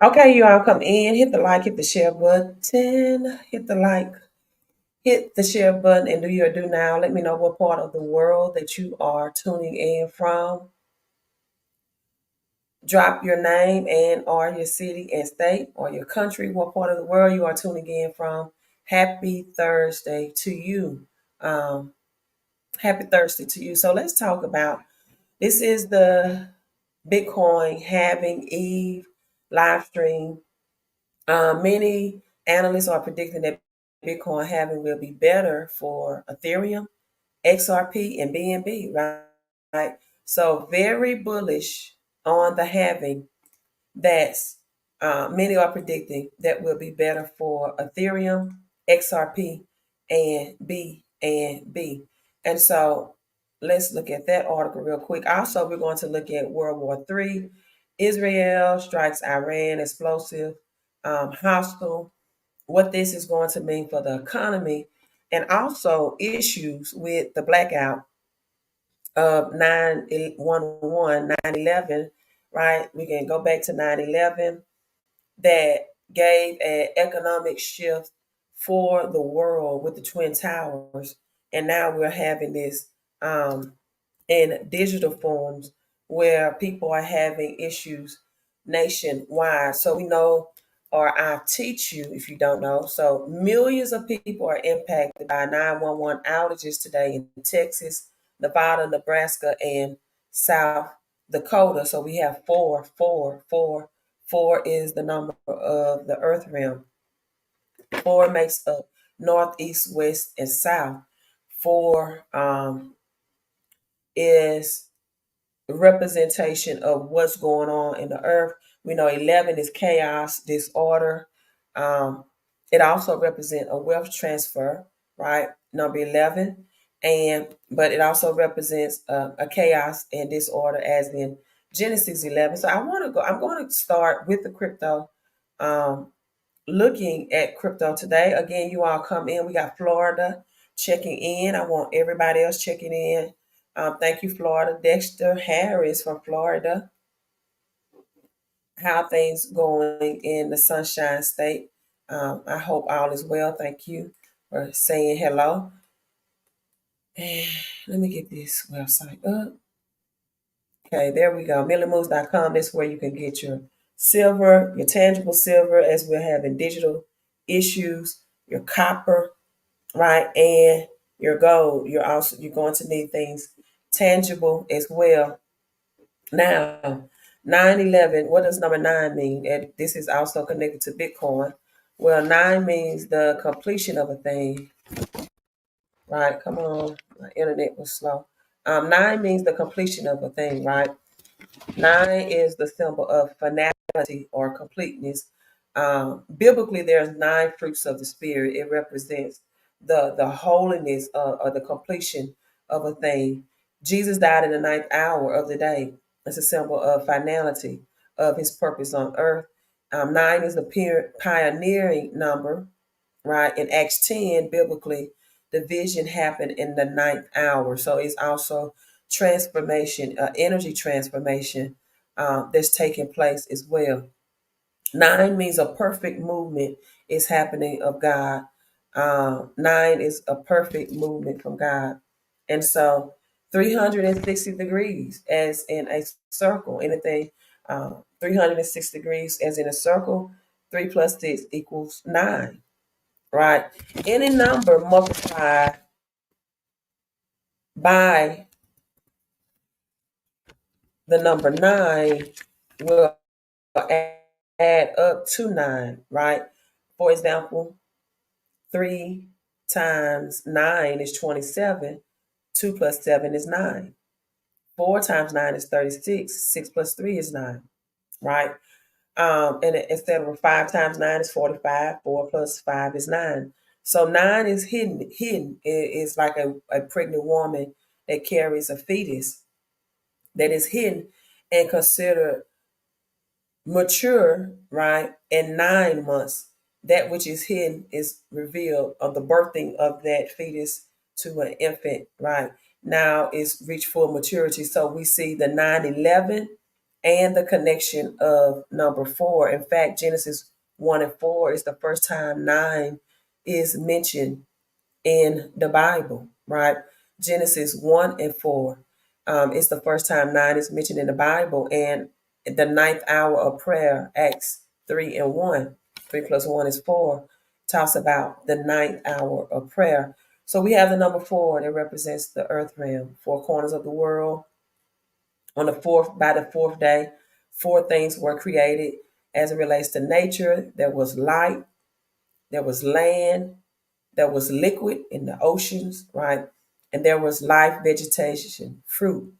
Okay, you all come in, hit the like, hit the share button, hit the like, hit the share button, and do your do now. Let me know what part of the world that you are tuning in from. Drop your name and or your city and state or your country, what part of the world you are tuning in from. Happy Thursday to you. Um, happy Thursday to you. So let's talk about this is the Bitcoin halving Eve live stream. Many analysts are predicting that Bitcoin halving will be better for Ethereum, XRP, and BNB, right? So very bullish on the halving. That's many are predicting that will be better for Ethereum, XRP, and BNB. And so let's look at that article real quick. Also, we're going to look at World War III. Israel strikes Iran, explosive, hostile. What this is going to mean for the economy, and also issues with the blackout of 9/11, right? We can go back to 9/11 that gave an economic shift for the world with the Twin Towers. And now we're having this in digital forms where people are having issues nationwide. So we know, or I teach you if you don't know. So millions of people are impacted by 911 outages today in Texas, Nevada, Nebraska, and South Dakota. So we have four. Four is the number of the earth realm. Four makes up north, east, west, and south. Four is representation of what's going on in the earth. We know 11 is chaos, disorder. Um, it also represents a wealth transfer, right? Number 11. And but it also represents a chaos and disorder as in Genesis 11. So I'm going to start with the crypto. Um, Looking at crypto today. Again, you all come in. We got Florida checking in. I want everybody else checking in. Thank you, Florida. Dexter Harris from Florida. How things going in the Sunshine State? I hope all is well. Thank you for saying hello. And let me get this website up. Okay, there we go. Millimoves.com. That's where you can get your silver, your tangible silver, as we're having digital issues, your copper, right? And your gold. You're going to need things tangible as well. Now, 9/11, what does number nine mean? And this is also connected to Bitcoin. Well, nine means the completion of a thing, right? Come on, my internet was slow. Nine means the completion of a thing, right? Nine is the symbol of finality or completeness. Biblically, there's nine fruits of the spirit. It represents the holiness or the completion of a thing. Jesus died in the ninth hour of the day. It's a symbol of finality of his purpose on earth. Nine is the pioneering number, right? In Acts 10, biblically, the vision happened in the ninth hour. So it's also transformation, energy transformation that's taking place as well. Nine means a perfect movement is happening of God. Nine is a perfect movement from God. And so 360 degrees as in a circle, anything 360 degrees as in a circle, 3 plus 6 equals 9, right? Any number multiplied by the number 9 will add up to 9, right? For example, 3 times 9 is 27. 2 plus 7 is 9. 4 times 9 is 36. 6 plus 3 is 9, right? And instead of 5 times 9 is 45. 4 plus 5 is 9. So 9 is hidden. It's like a pregnant woman that carries a fetus that is hidden and considered mature, right? In 9 months, that which is hidden is revealed of the birthing of that fetus to an infant, right? Now it's reached full maturity. So we see the 9/11 and the connection of number four. In fact, Genesis 1 and 4 is the first time nine is mentioned in the Bible, right? Genesis 1 and 4 is the first time nine is mentioned in the Bible. And the ninth hour of prayer, Acts 3 and 1, 3 plus 1 is 4, talks about the ninth hour of prayer. So we have the number four that represents the earth realm, four corners of the world. On the fourth, by the fourth day, four things were created as it relates to nature. There was light, there was land, there was liquid in the oceans, right? And there was life, vegetation, fruit.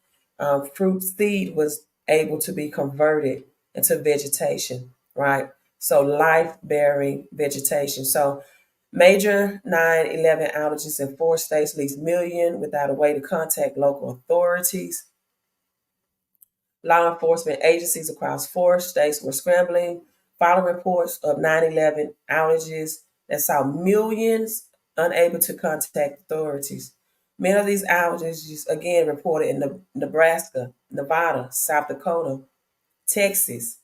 Fruit seed was able to be converted into vegetation, right? So life bearing vegetation. So major 9/11 outages in four states leaves millions without a way to contact local authorities. Law enforcement agencies across four states were scrambling following reports of 9/11 outages that saw millions unable to contact authorities. Many of these outages, again, reported in Nebraska, Nevada, South Dakota, Texas,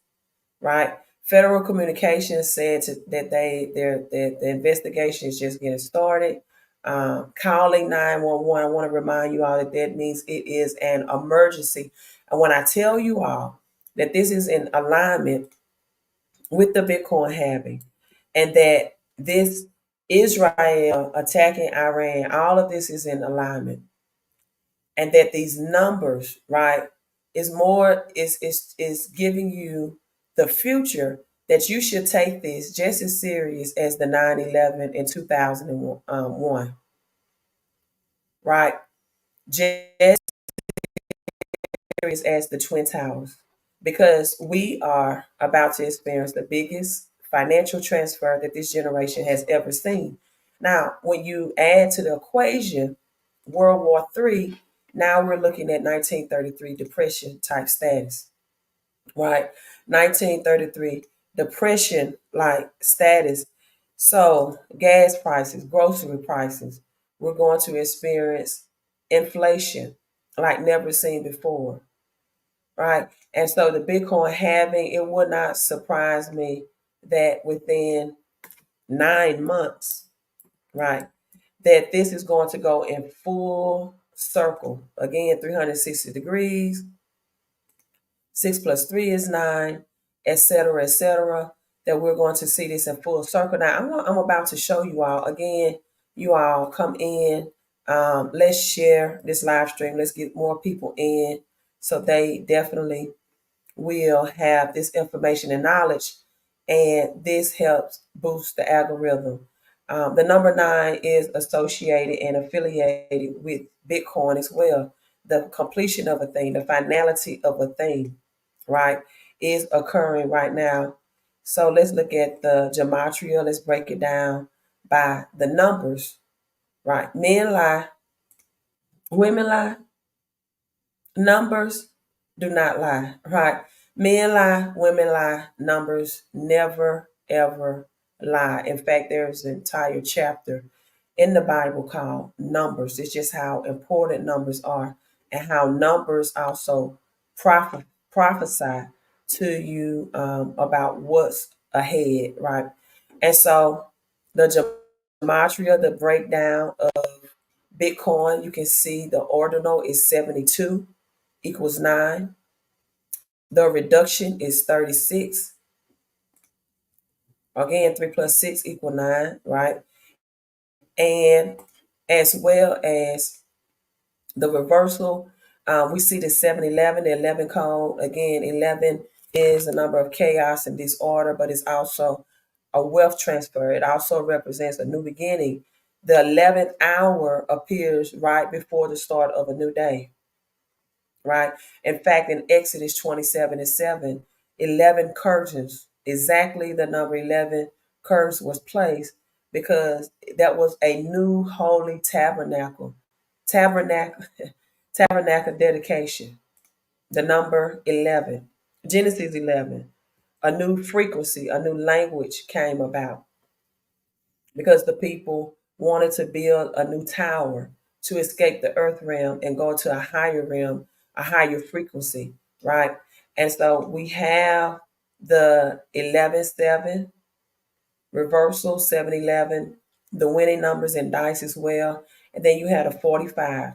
right? Federal Communications said that the investigation is just getting started. Calling 911, I want to remind you all that that means it is an emergency. And when I tell you all that this is in alignment with the Bitcoin halving, and that this Israel attacking Iran, all of this is in alignment, and that these numbers, right, is giving you the future, that you should take this just as serious as the 9/11 in 2001, right? Just serious as the Twin Towers, because we are about to experience the biggest financial transfer that this generation has ever seen. Now, when you add to the equation World War III, now we're looking at 1933 depression type status, right? 1933 depression like status. So gas prices, grocery prices, we're going to experience inflation like never seen before, right? And so the Bitcoin halving, it would not surprise me that within 9 months, right, that this is going to go in full circle. Again, 360 degrees, 6 plus 3 is 9, etc., etc., that we're going to see this in full circle. Now, I'm about to show you all, again, you all come in, let's share this live stream. Let's get more people in so they definitely will have this information and knowledge, and this helps boost the algorithm. The number nine is associated and affiliated with Bitcoin as well. The completion of a thing, the finality of a thing, right, is occurring right now. So let's look at the gematria. Let's break it down by the numbers, right? Men lie, women lie, numbers do not lie, right? Men lie, women lie, numbers never, ever lie. In fact, there's an entire chapter in the Bible called Numbers. It's just how important numbers are, and how numbers also prophesy to you about what's ahead, right? And so the gematria, the breakdown of Bitcoin, you can see the ordinal is 72 equals 9. The reduction is 36. Again, 3 plus 6 equal 9, right? And as well as the reversal, we see the 711, the 11 code. Again, 11 is a number of chaos and disorder, but it's also a wealth transfer. It also represents a new beginning. The 11th hour appears right before the start of a new day, right? In fact, in Exodus 27 and 7, 11 curtains, exactly the number 11 curtains was placed, because that was a new holy tabernacle. Tabernacle, tabernacle dedication. The number 11. Genesis 11. A new frequency, a new language came about, because the people wanted to build a new tower to escape the earth realm and go to a higher realm, a higher frequency, right? And so we have the 11-7 reversal, 7-11, the winning numbers in dice as well. And then you had a 45.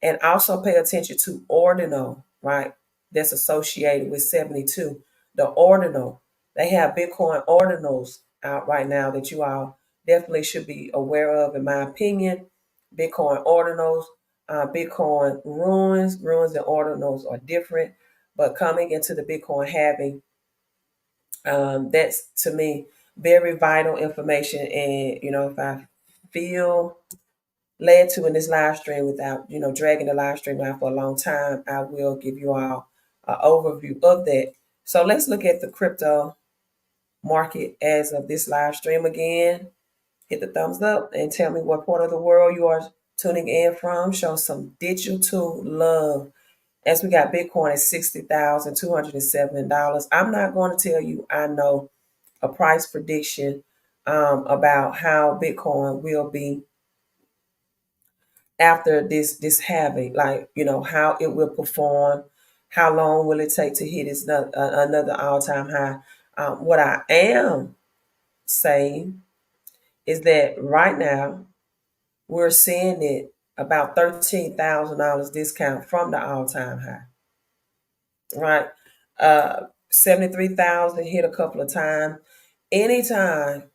And also pay attention to ordinal, right? That's associated with 72. The ordinal. They have Bitcoin ordinals out right now that you all definitely should be aware of, in my opinion. Bitcoin ordinals, Bitcoin runes. Runes and ordinals are different, but coming into the Bitcoin halving, that's to me very vital information. And if I feel led to in this live stream without dragging the live stream out for a long time, I will give you all an overview of that. So let's look at the crypto market as of this live stream again. Hit the thumbs up and tell me what part of the world you are tuning in from. Show some digital love as we got Bitcoin at $60,207. I'm not going to tell you I know a price prediction about how Bitcoin will be after this halving, like how it will perform, how long will it take to hit another all-time high. What I am saying is that right now we're seeing it about $13,000 discount from the all-time high, right? 73,000 hit a couple of times. Anytime,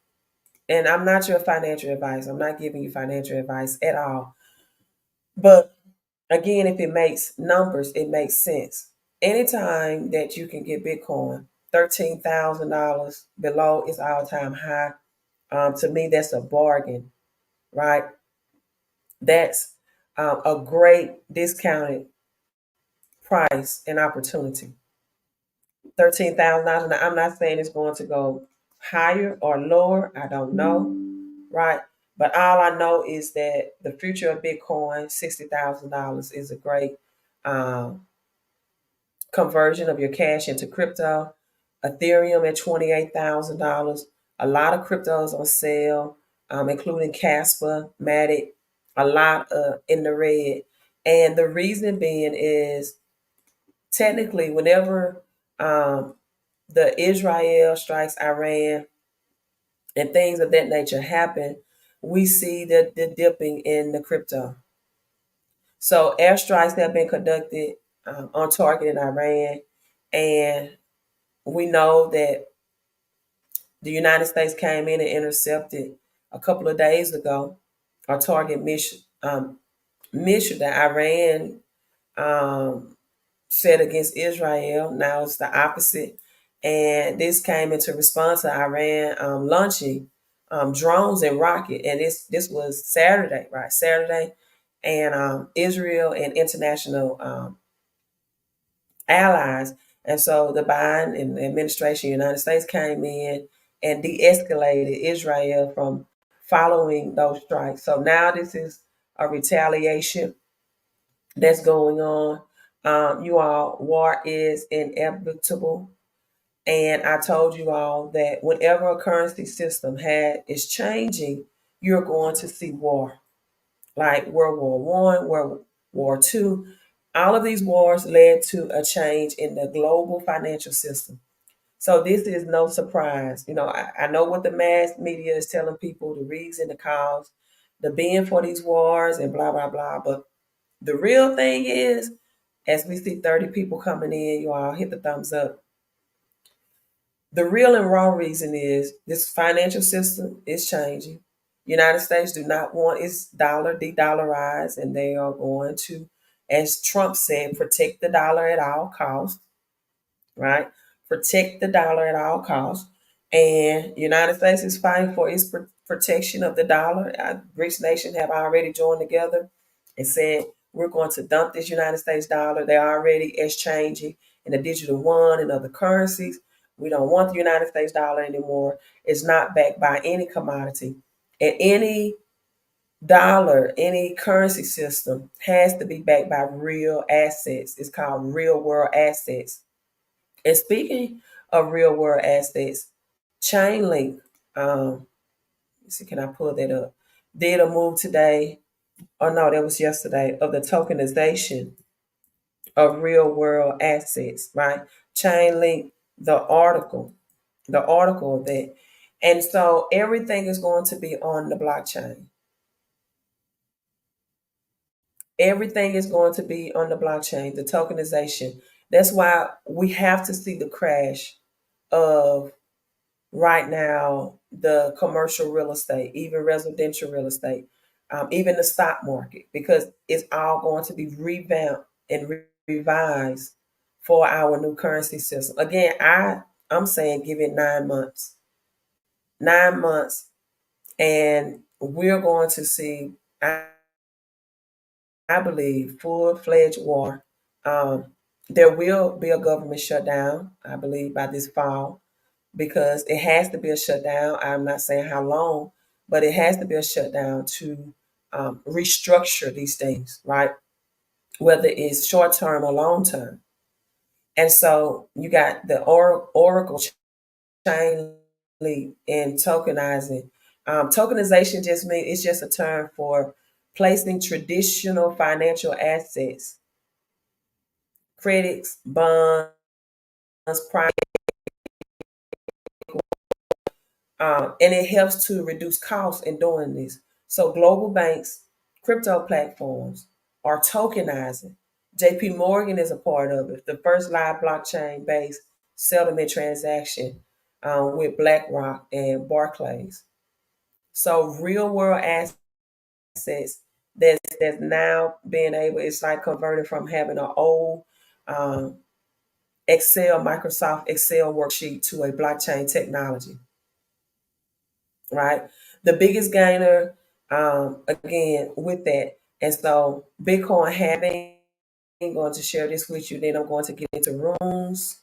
and I'm not your financial advice, I'm not giving you financial advice at all, but again, if it makes numbers, it makes sense. Anytime that you can get Bitcoin $13,000 below its all-time high, to me, that's a bargain, right? That's a great discounted price and opportunity. $13,000. Now, I'm not saying it's going to go higher or lower. I don't know, right? But all I know is that the future of Bitcoin, $60,000, is a great um, conversion of your cash into crypto. Ethereum at $28,000. A lot of cryptos on sale, including Casper, Matic, a lot in the red. And the reason being is technically, whenever the Israel strikes Iran and things of that nature happen, we see the dipping in the crypto. So airstrikes have been conducted on target in Iran, and we know that the United States came in and intercepted a couple of days ago a target mission that Iran set against Israel. Now it's the opposite. And this came into response to Iran launching drones and rocket. And this was Saturday, right? Saturday. And Israel and international allies. And so the Biden and the administration, United States, came in and de-escalated Israel from following those strikes. So now this is a retaliation that's going on. You all, war is inevitable. And I told you all that whenever a currency system is changing, you're going to see war. Like World War One, World War Two. All of these wars led to a change in the global financial system. So this is no surprise. I know what the mass media is telling people, the reason, the cause, the being for these wars and blah, blah, blah. But the real thing is, as we see 30 people coming in, you all hit the thumbs up. The real and raw reason is this financial system is changing. United States do not want its dollar de-dollarized, and they are going to, as Trump said, protect the dollar at all costs, right? Protect the dollar at all costs. And United States is fighting for its protection of the dollar. BRICS nations have already joined together and said, we're going to dump this United States dollar. They're already exchanging in the digital yuan and other currencies. We don't want the United States dollar anymore. It's not backed by any commodity. And any dollar, any currency system has to be backed by real assets. It's called real world assets. And speaking of real world assets, Chainlink, let's see, can I pull that up? Did a move today, or no, that was yesterday, of the tokenization of real world assets, right? Chain link the article of that. And so everything is going to be on the blockchain. Everything is going to be on the blockchain, the tokenization. That's why we have to see the crash of right now the commercial real estate, even residential real estate, even the stock market, because it's all going to be revamped and revised for our new currency system. Again, I'm saying give it 9 months, 9 months, and we're going to see. I believe full fledged war. Um, there will be a government shutdown, I believe, by this fall because it has to be a shutdown. I'm not saying how long, but it has to be a shutdown to restructure these things, right? Whether it's short term or long term. And so you got the Oracle chain leap and tokenizing. Tokenization just means it's just a term for placing traditional financial assets, credits, bonds, prime, and it helps to reduce costs in doing this. So global banks, crypto platforms are tokenizing. JP Morgan is a part of it, the first live blockchain based settlement transaction with BlackRock and Barclays. So real world assets that's now being able, it's like converting from having an old um, Microsoft Excel worksheet to a blockchain technology, right? The biggest gainer, again, with that. And so Bitcoin halving, I'm going to share this with you. Then I'm going to get into rooms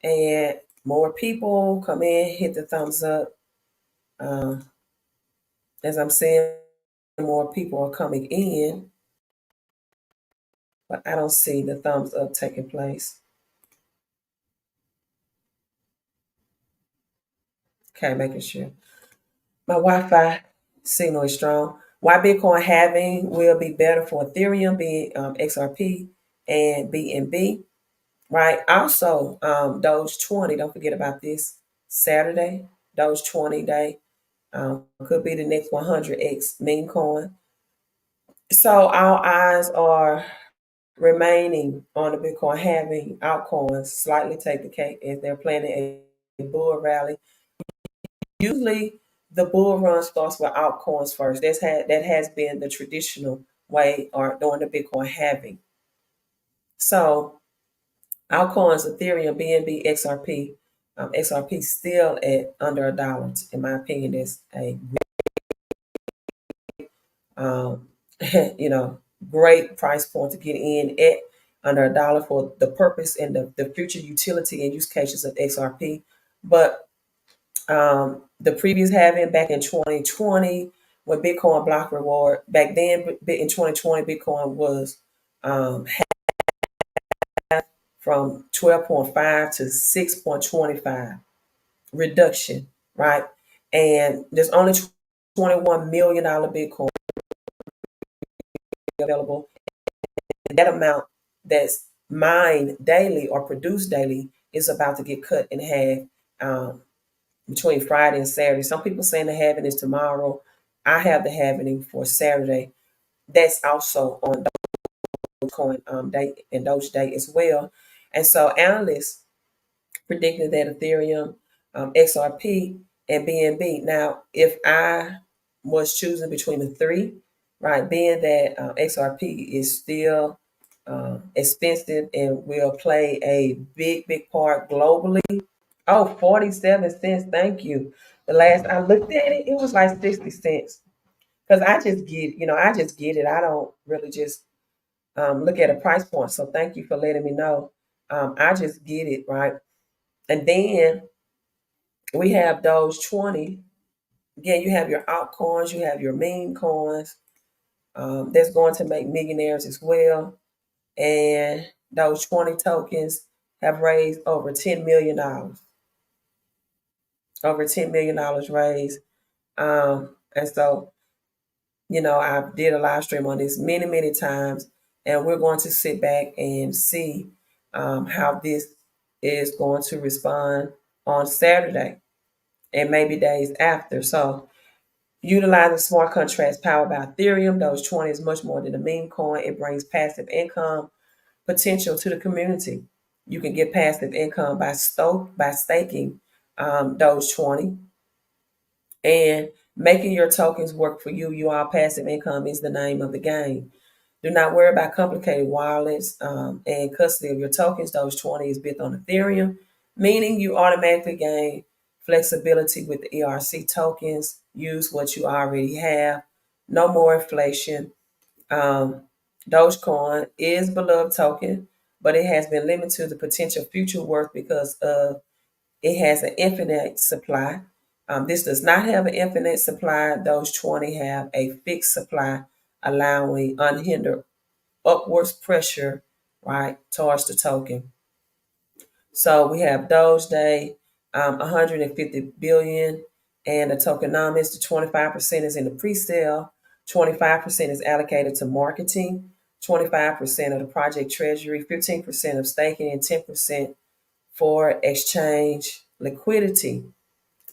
and more people come in, hit the thumbs up. Uh, as I'm saying, more people are coming in, but I don't see the thumbs up taking place. Okay, making sure. My Wi-Fi signal is strong. Why Bitcoin halving will be better for Ethereum, being XRP and BNB, right? Also, Doge 20. Don't forget about this Saturday, Doge 20 day. Could be the next 100x meme coin. So our eyes are remaining on the Bitcoin halving. Altcoins slightly take the cake as they're planning a bull rally. Usually, the bull run starts with altcoins first. That has been the traditional way or during the Bitcoin halving. So altcoins, Ethereum, BNB, XRP, XRP still at under $1. In my opinion, that's a um, you know great price point to get in at under $1 for the purpose and the future utility and use cases of XRP. But the previous halving back in 2020 when Bitcoin block reward back then in 2020 Bitcoin was half from 12.5 to 6.25 reduction, right? And there's only $21 million Bitcoin available. And that amount that's mined daily or produced daily is about to get cut in half between Friday and Saturday. Some people saying the halving is tomorrow. I have the halving for Saturday. That's also on Dogecoin day and Doge Day as well. And so analysts predicted that Ethereum, XRP, and BNB. Now, if I was choosing between the three, right, being that XRP is still expensive and will play a big part globally. Oh, 47 cents. Thank you. The last I looked at it, it was like 60 cents. Because I just get it. I don't really just look at a price point. So thank you for letting me know. I just get it, right? And then we have those 20. Again, you have your altcoins, you have your meme coins that's going to make millionaires as well. And those 20 tokens have raised over $10 million. Over $10 million raised. And so, I did a live stream on this many times. And we're going to sit back and see how this is going to respond on Saturday and maybe days after. So utilizing smart contracts powered by Ethereum, those 20 is much more than a meme coin. It brings passive income potential to the community. You can get passive income by staking those 20 and making your tokens work for you. You all passive income is the name of the game. Do not worry about complicated wallets and custody of your tokens. Those 20 is built on Ethereum, meaning you automatically gain flexibility with the ERC tokens. Use what you already have. No more inflation. Dogecoin is beloved token, but it has been limited to the potential future worth because of it has an infinite supply. This does not have an infinite supply. Those 20 have a fixed supply, allowing unhindered upwards pressure, right, towards the token. So we have Doge Day, 150 billion, and the tokenomics, the 25% is in the pre-sale, 25% is allocated to marketing, 25% of the project treasury, 15% of staking, and 10% for exchange liquidity.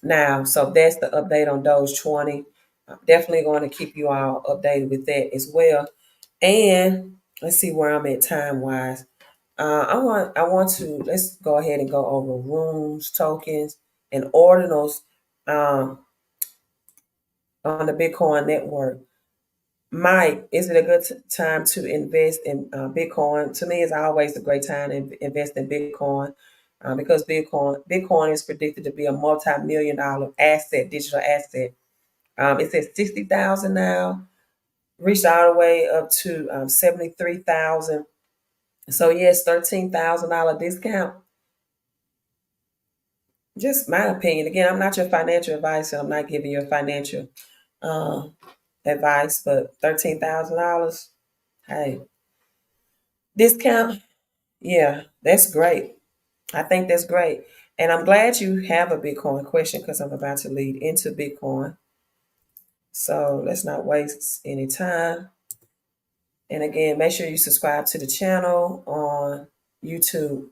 Now, so that's the update on Doge 20. I'm definitely going to keep you all updated with that as well. And let's see where I'm at time wise. I want to let's go ahead and go over RUNES tokens and ordinals on the Bitcoin network. Mike, is it a good time to invest in Bitcoin? To me, it's always a great time to invest in Bitcoin because Bitcoin is predicted to be a multi-million-dollar asset, digital asset. It's at 60,000 now, reached all the way up to 73,000. So yes, $13,000 discount. Just my opinion. Again, I'm not your financial advisor. I'm not giving you a financial uh, advice, but $13,000. Hey, discount. Yeah, that's great. I think that's great. And I'm glad you have a Bitcoin question because I'm about to lead into Bitcoin. So let's not waste any time. And again, make sure you subscribe to the channel on YouTube.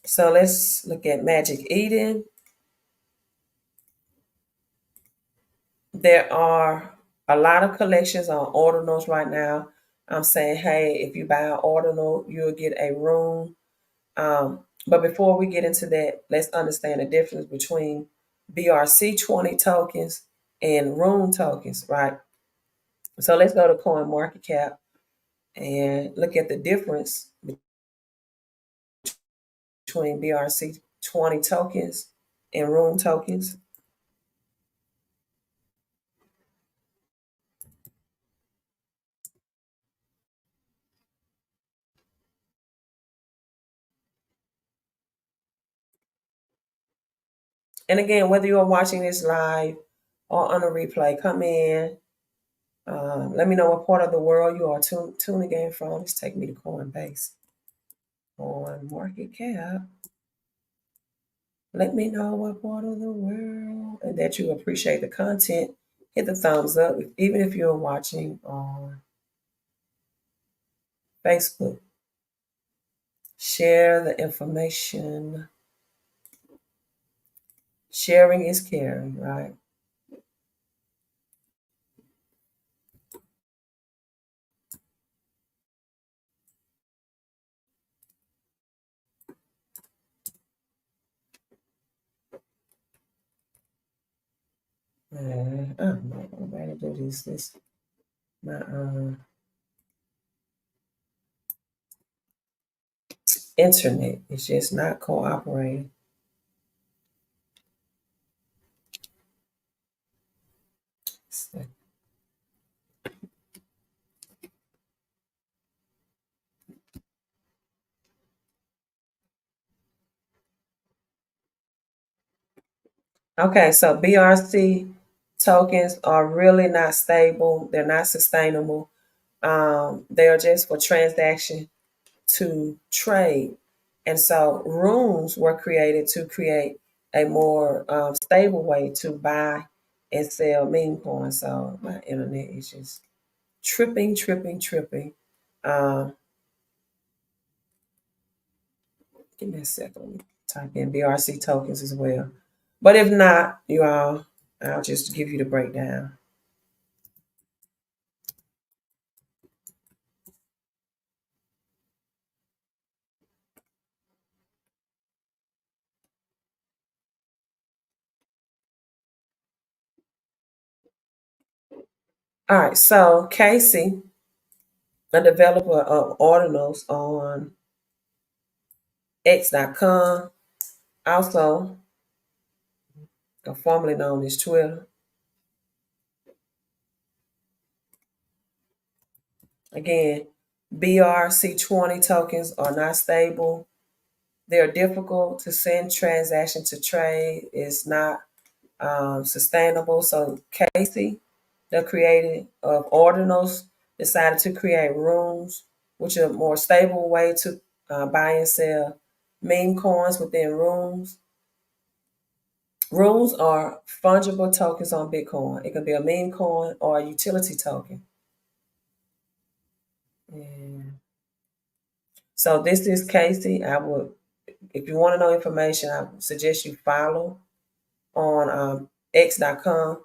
So let's look at Magic Eden. There are a lot of collections on Ordinals right now. I'm saying, hey, if you buy an Ordinal, you'll get a room. But before we get into that, let's understand the difference between BRC20 tokens and Rune tokens, right? So let's go to CoinMarketCap and look at the difference between BRC20 tokens and Rune tokens. And again, whether you are watching this live or on a replay, come in. Let me know what part of the world you are tuning in from. Let's take me to Coinbase. On market cap. Let me know what part of the world and that you appreciate the content. Hit the thumbs up, even if you're watching on Facebook. Share the information. Sharing is caring, right? I don't know. I'm about to do this. My internet is just not cooperating. Okay, so BRC tokens are really not stable. They're not sustainable. They are just for transaction to trade. And so runes were created to create a more stable way to buy and sell meme coins. So my internet is just tripping. Um, Give me a second. Let me type in BRC tokens as well. But if not, you all, I'll just give you the breakdown. All right, so Casey, a developer of Ordinals on X.com, also formerly known as Twitter. Again, BRC20 tokens are not stable. They're difficult to send transaction to trade. It's not sustainable. So Casey, the creator of Ordinals, decided to create RUNES, which is a more stable way to buy and sell meme coins within RUNES. RUNES are fungible tokens on Bitcoin. It can be a meme coin or a utility token. And so this is Casey. I would, if you want to know information, I would suggest you follow on X.com.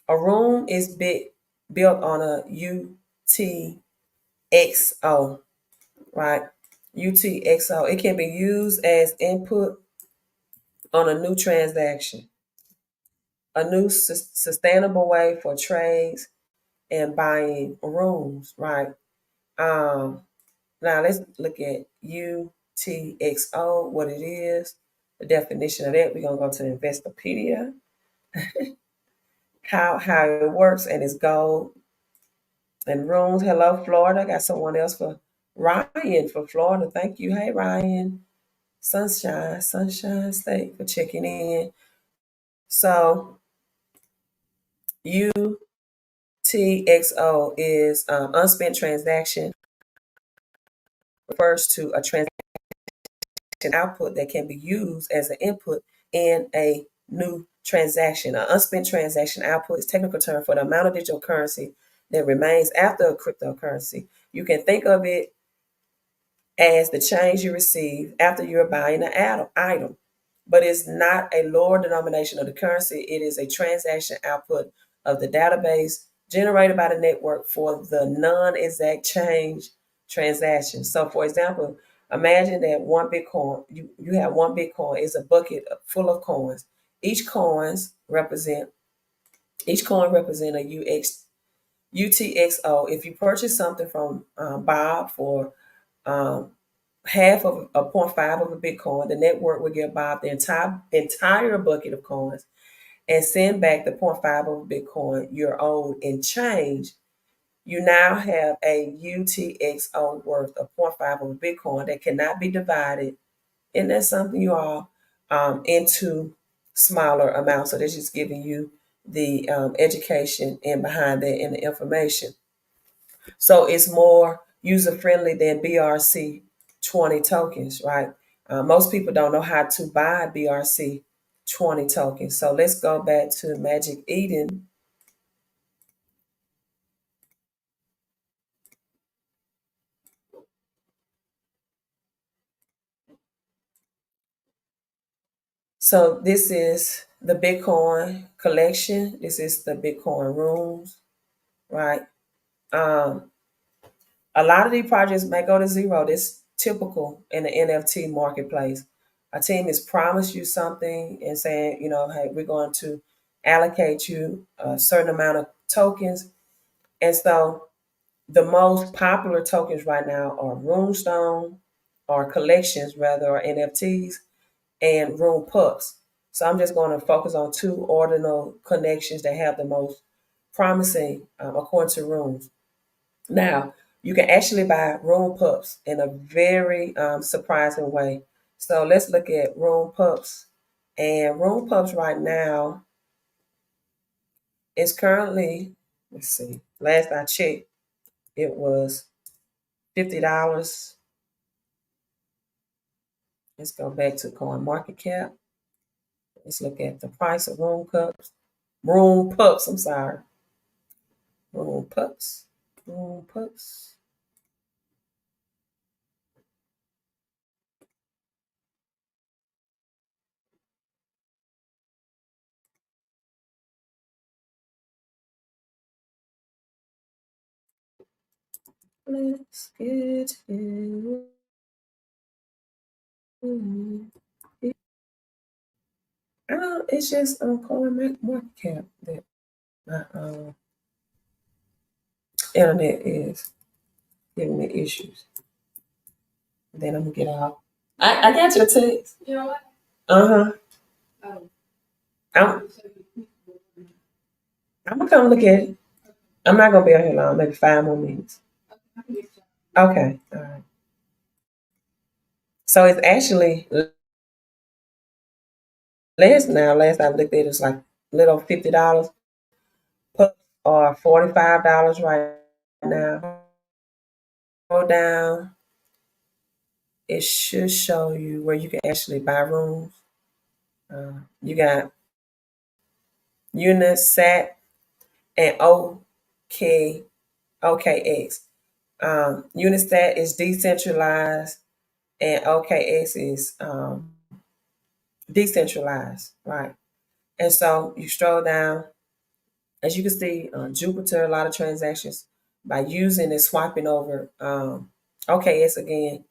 A room is built on a UTXO, right? UTXO. It can be used as input on a new transaction, a new sustainable way for trades and buying rooms, right? Um, Now let's look at UTXO, what it is, the definition of that. We're gonna go to the Investopedia, how it works, and its goal and rooms. Hello, Florida. Got someone else for Ryan for Florida. Thank you. Hey, Ryan. Sunshine State for checking in. So UTXO is unspent transaction, refers to a transaction output that can be used as an input in a new transaction. An unspent transaction output is technical term for the amount of digital currency that remains after a cryptocurrency. You can think of it as the change you receive after you're buying an item, but it's not a lower denomination of the currency. It is a transaction output of the database generated by the network for the non-exact change transaction. So, for example, imagine that one Bitcoin, you have one Bitcoin is a bucket full of coins. Each each coin represent a UTXO. If you purchase something from Bob for um, half of a 0.5 of a Bitcoin, the network will give Bob the entire bucket of coins and send back the 0.5 of a Bitcoin you're owed in change. You now have a UTXO worth of 0.5 of a Bitcoin that cannot be divided. And that's something you all into smaller amounts. So that's just giving you the education and behind that and the information. So it's more user friendly than BRC20 tokens, right? Most people don't know how to buy BRC20 tokens. So let's go back to Magic Eden. So this is the Bitcoin collection. This is the Bitcoin rooms, right? Um, a lot of these projects may go to zero. This typical in the NFT marketplace. A team has promised you something and saying, hey, we're going to allocate you a certain amount of tokens. And so the most popular tokens right now are Runestone, or collections rather, or NFTs, and Rune Pups. So I'm just going to focus on two ordinal connections that have the most promising according to Runes. Now, you can actually buy Rune Pups in a very surprising way. So let's look at Rune Pups. And Rune Pups right now is currently, let's see, last I checked, it was $50. Let's go back to Coin Market Cap. Let's look at the price of Rune Cups. Room pups. I'm sorry. Room pups. Room pups. Let's get it. It's just coin market cap that my internet is giving me issues. Then I'm gonna get out. I got your text. Uh huh. I'm I'm gonna come look at it. I'm not gonna be out here long. Maybe 5 more minutes. Okay. All right. So it's actually less now. Last I looked at it was like little $50. Pups are $45 right now. Go down. It should show you where you can actually buy rooms. You got Unisat and OKX. Unisat is decentralized and OKX is decentralized, right? And so you stroll down, as you can see, Jupiter, a lot of transactions by using and swiping over OKX again.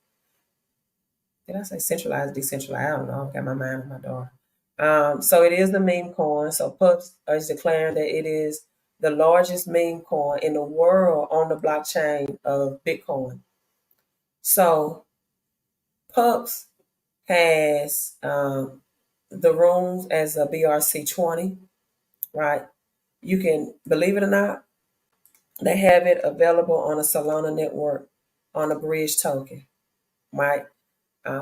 Did I say centralized, decentralized? I don't know. I got my mind on my door. So it is the meme coin. So Pups is declaring that it is the largest meme coin in the world on the blockchain of Bitcoin. So Pups has the rooms as a BRC20, right? You can, believe it or not, they have it available on a Solana network on a bridge token, right?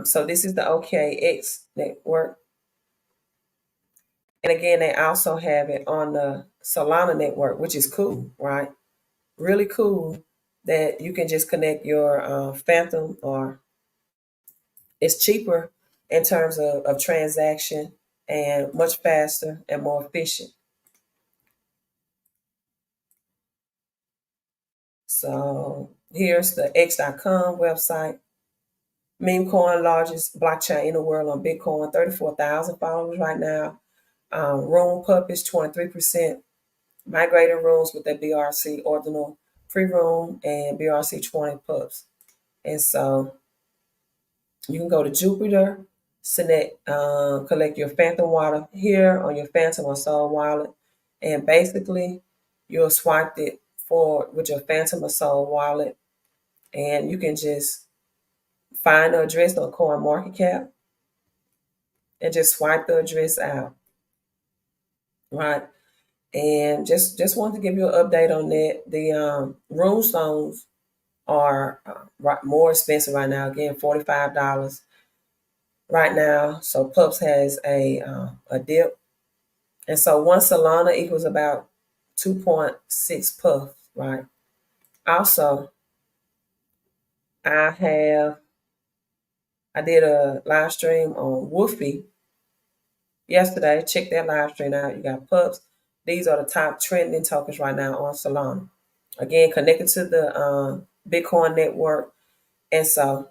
So this is the OKX network. And again, they also have it on the Solana network, which is cool, right? Really cool that you can just connect your Phantom, or it's cheaper in terms of transaction and much faster and more efficient. So here's the X.com website. Meme coin, largest blockchain in the world on Bitcoin, 34,000 followers right now. Room Pup is 23%. Migrating rooms with the BRC Ordinal free room and BRC20 Pups. And so you can go to Jupiter, select, collect your Phantom wallet here on your Phantom or Soul wallet. And basically, you'll swipe it forward with your Phantom or Soul wallet. And you can just find the address on CoinMarketCap and just swipe the address out, right? And just wanted to give you an update on that. The rune stones are more expensive right now. Again, $45 right now. So Pups has a dip, and so one Solana equals about 2.6 Puff, right? Also, I did a live stream on Woofy yesterday. Check that live stream out. You got Pups. These are the top trending tokens right now on Solana. Again, connected to the Bitcoin network. And so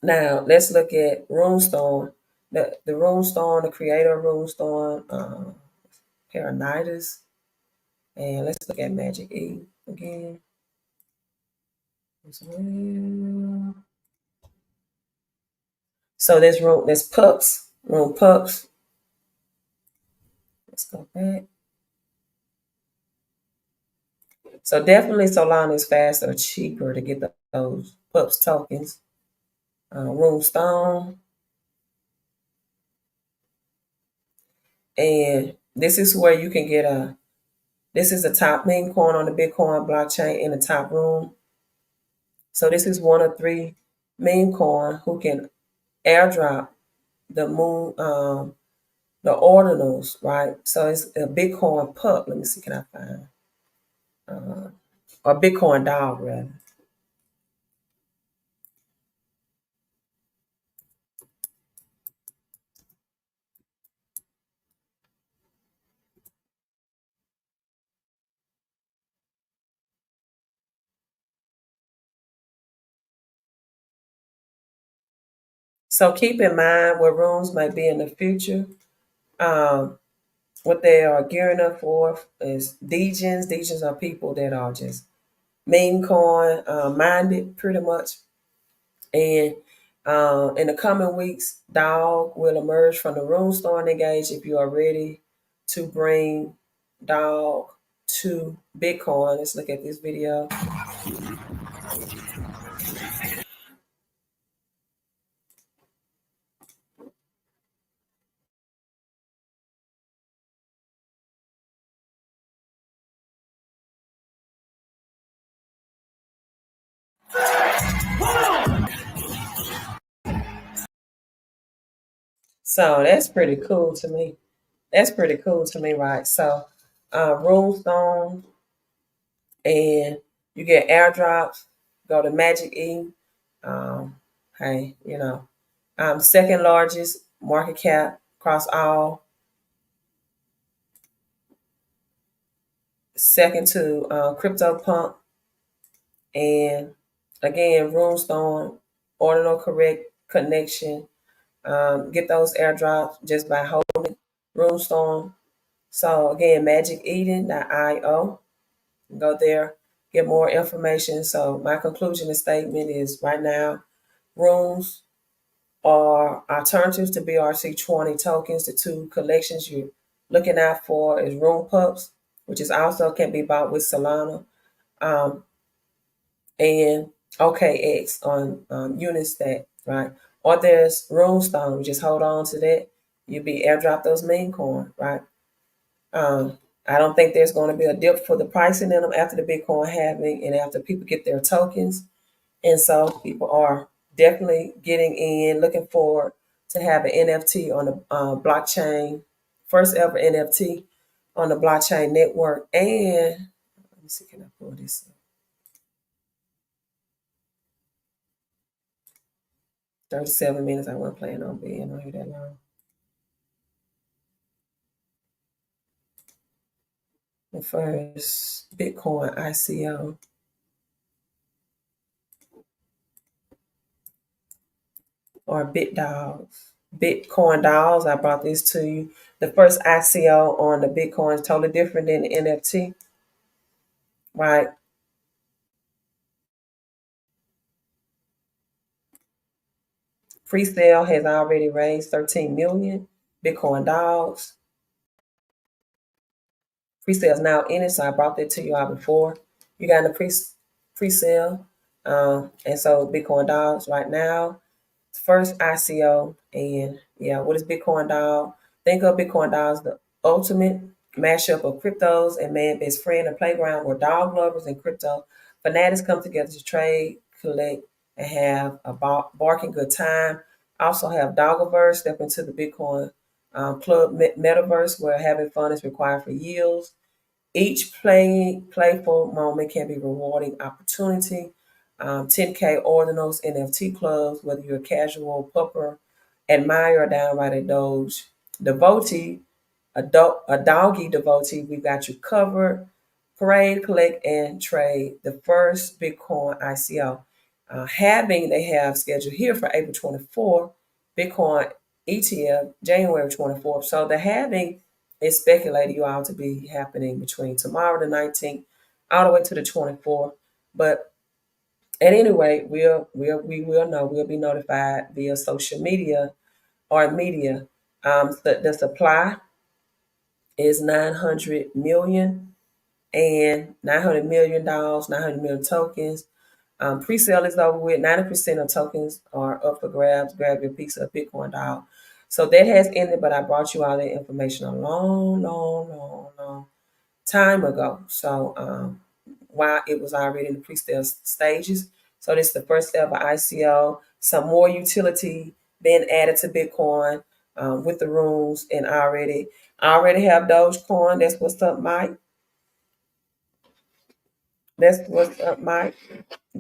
now let's look at Runestone. The Runestone, the creator of Runestone, Paranitis. And let's look at Magic E again as well. So there's Pups, Room Pups. Let's go back. So definitely Solana is faster or cheaper to get those Pups tokens. Runestone. And this is where you can get this is the top meme coin on the Bitcoin blockchain in the top room. So this is one of three meme coin who can airdrop the moon, the ordinals, right? So it's a Bitcoin pup. Let me see, can I find or Bitcoin dog rather? So keep in mind what rooms may be in the future. Um, what they are gearing up for is degens. Degens are people that are just meme coin minded, pretty much. And in the coming weeks, Dog will emerge from the rune store engage if you are ready to bring Dog to Bitcoin. Let's look at this video. So that's pretty cool to me. That's pretty cool to me, right? So, Runestone, and you get airdrops. Go to Magic E. Um, hey, second largest market cap across all. Second to Crypto Pump, and again, Runestone, Ordinal correct connection. Get those airdrops just by holding Runestone. So again, magiceden.io. Go there, get more information. So my conclusion and statement is right now, runes are alternatives to BRC20 tokens. The two collections you're looking out for is Rune Pups, which is also can be bought with Solana, um, and OKX on Unistat, right? Or there's Runestone. Just hold on to that. You'll be airdrop those meme coin, right? I don't think there's going to be a dip for the pricing in them after the Bitcoin halving and after people get their tokens. And so people are definitely getting in, looking forward to have an NFT on the blockchain, first ever NFT on the blockchain network. And let me see, can I pull this up? 37 minutes. I wasn't planning on being on here that long. The first Bitcoin ICO. Or BitDolls. Bitcoin dolls. I brought this to you. The first ICO on the Bitcoin is totally different than the NFT, right? Pre-sale has already raised 13 million Bitcoin dolls. Pre-sale is now in it, so I brought that to you all before. You got in the pre-sale, and so Bitcoin dolls right now. First ICO, and yeah, what is Bitcoin Dog? Think of Bitcoin Dog as the ultimate mashup of cryptos and man best friend, a playground where dog lovers and crypto fanatics come together to trade, collect, and have a barking good time. Also have Dogaverse step into the Bitcoin club metaverse where having fun is required for yields. Each playful moment can be rewarding opportunity. 10K Ordinals, NFT clubs, whether you're a casual pupper, admirer, or downright a Doge devotee, a doggy devotee, we've got you covered. Parade, collect, and trade. The first Bitcoin ICO. Halving they have scheduled here for April 24th. Bitcoin ETF, January 24th. So the halving is speculated you all to be happening between tomorrow the 19th all the way to the 24th. But at any rate, we will know. We'll be notified via social media or media. The supply is 900 million and $900 million, 900 million tokens. Pre-sale is over with. 90% of tokens are up for grabs. Grab your piece of Bitcoin doll. So that has ended, but I brought you all that information a long time ago. So while it was already in the pre-sale stages. So this is the first ever ICO. Some more utility being added to Bitcoin with the rules, and I already have Dogecoin. That's what's up, Mike. That's what's up, Mike.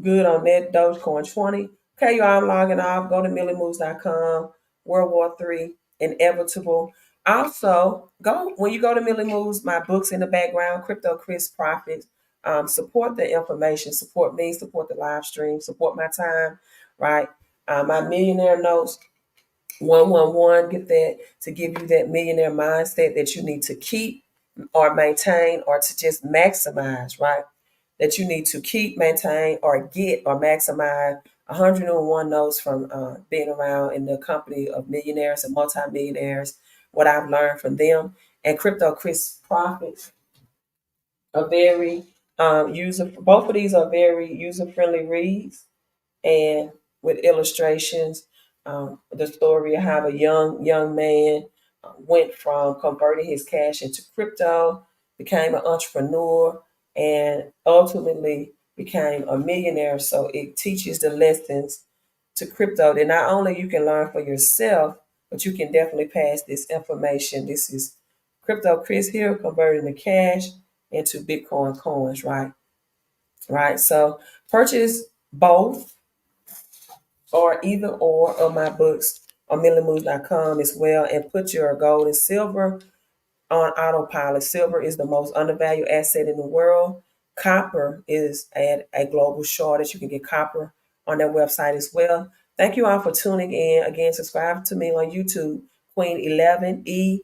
Good on that. Dogecoin 20. Okay, y'all, I'm logging off. Go to millimoves.com. World War III, inevitable. Also, go when you go to Millie Moves, my books in the background, Crypto Chris Profits. Support the information, support me, support the live stream, support my time, right? My millionaire notes. 111, get that to give you that millionaire mindset that you need to keep or maintain or to just maximize, right? That you need to keep, maintain, or get or maximize. 101 notes from being around in the company of millionaires and multimillionaires, what I've learned from them. And Crypto Chris Profits are very both of these are very user friendly reads and with illustrations. The story of how a young man went from converting his cash into crypto, became an entrepreneur, and ultimately became a millionaire. So it teaches the lessons to crypto that not only you can learn for yourself, but you can definitely pass this information. This is Crypto Chris here converting the cash into Bitcoin coins, right? Right. So purchase both or either or of my books on millimoves.com as well, and put your gold and silver on autopilot. Silver is the most undervalued asset in the world. Copper is at a global shortage. You can get copper on their website as well. Thank you all for tuning in. Again, subscribe to me on YouTube, Queen 11E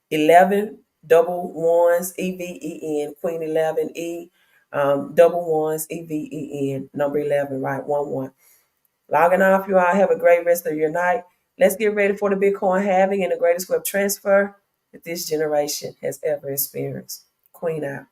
11 double ones EVEN, Queen 11E double ones EVEN, number 11, right? 1 1. Logging off, you all have a great rest of your night. Let's get ready for the Bitcoin halving and the greatest web transfer that this generation has ever experienced. Queen out.